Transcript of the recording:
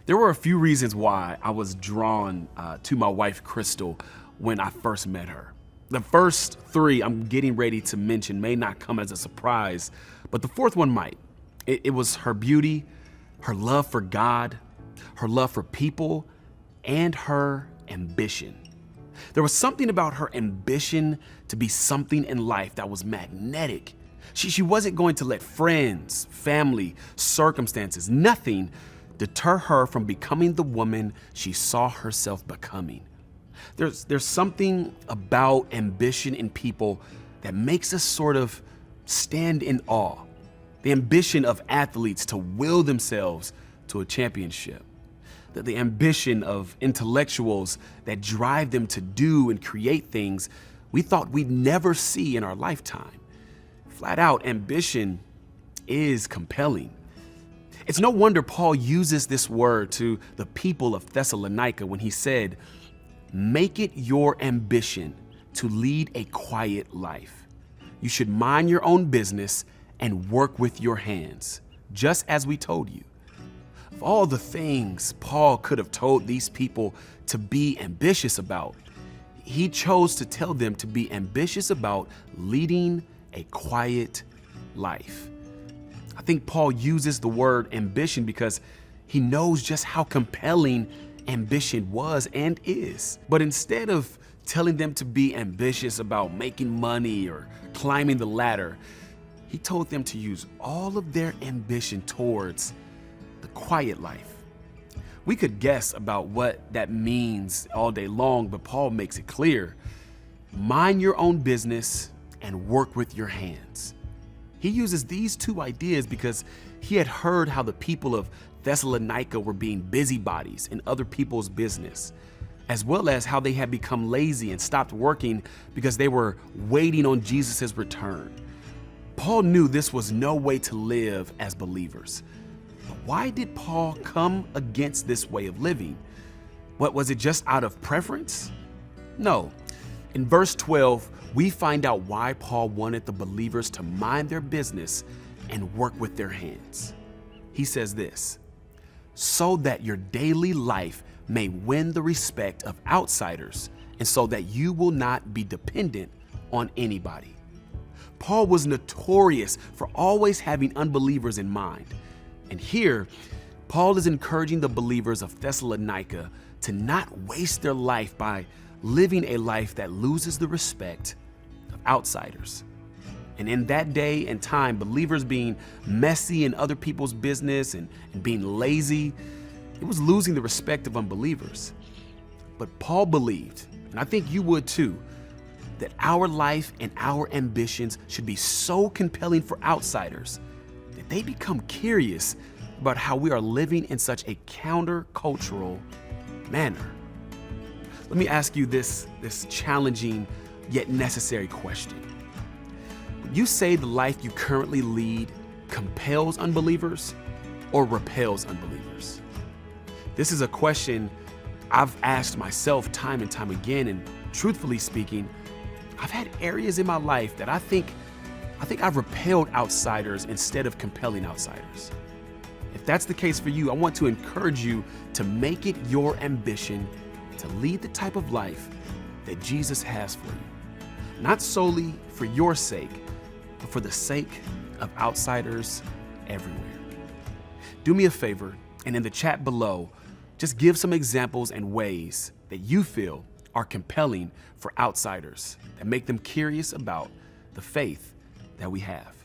There were a few reasons why I was drawn to my wife, Crystal, when I first met her. The first three I'm getting ready to mention may not come as a surprise, but the fourth one might. It was her beauty, her love for God, her love for people, and her ambition. There was something about her ambition to be something in life that was magnetic. She wasn't going to let friends, family, circumstances, nothing deter her from becoming the woman she saw herself becoming. There's something about ambition in people that makes us sort of stand in awe. The ambition of athletes to will themselves to a championship. The ambition of intellectuals that drive them to do and create things we thought we'd never see in our lifetime. Flat out, ambition is compelling. It's no wonder Paul uses this word to the people of Thessalonica when he said, "Make it your ambition to lead a quiet life. You should mind your own business and work with your hands, just as we told you." Of all the things Paul could have told these people to be ambitious about, he chose to tell them to be ambitious about leading a quiet life. I think Paul uses the word ambition because he knows just how compelling ambition was and is. But instead of telling them to be ambitious about making money or climbing the ladder, he told them to use all of their ambition towards the quiet life. We could guess about what that means all day long, but Paul makes it clear. Mind your own business and work with your hands. He uses these two ideas because he had heard how the people of Thessalonica were being busybodies in other people's business, as well as how they had become lazy and stopped working because they were waiting on Jesus' return. Paul knew this was no way to live as believers. But why did Paul come against this way of living? What was it, just out of preference? No. In verse 12, we find out why Paul wanted the believers to mind their business and work with their hands. He says this, "So that your daily life may win the respect of outsiders, and so that you will not be dependent on anybody." Paul was notorious for always having unbelievers in mind. And here, Paul is encouraging the believers of Thessalonica to not waste their life by living a life that loses the respect of outsiders. And in that day and time, believers being messy in other people's business and being lazy, it was losing the respect of unbelievers. But Paul believed, and I think you would too, that our life and our ambitions should be so compelling for outsiders that they become curious about how we are living in such a countercultural manner. Let me ask you this challenging yet necessary question. Would you say the life you currently lead compels unbelievers or repels unbelievers? This is a question I've asked myself time and time again, and truthfully speaking, I've had areas in my life that I think I've repelled outsiders instead of compelling outsiders. If that's the case for you, I want to encourage you to make it your ambition to lead the type of life that Jesus has for you. Not solely for your sake, but for the sake of outsiders everywhere. Do me a favor, and in the chat below, just give some examples and ways that you feel are compelling for outsiders, that make them curious about the faith that we have.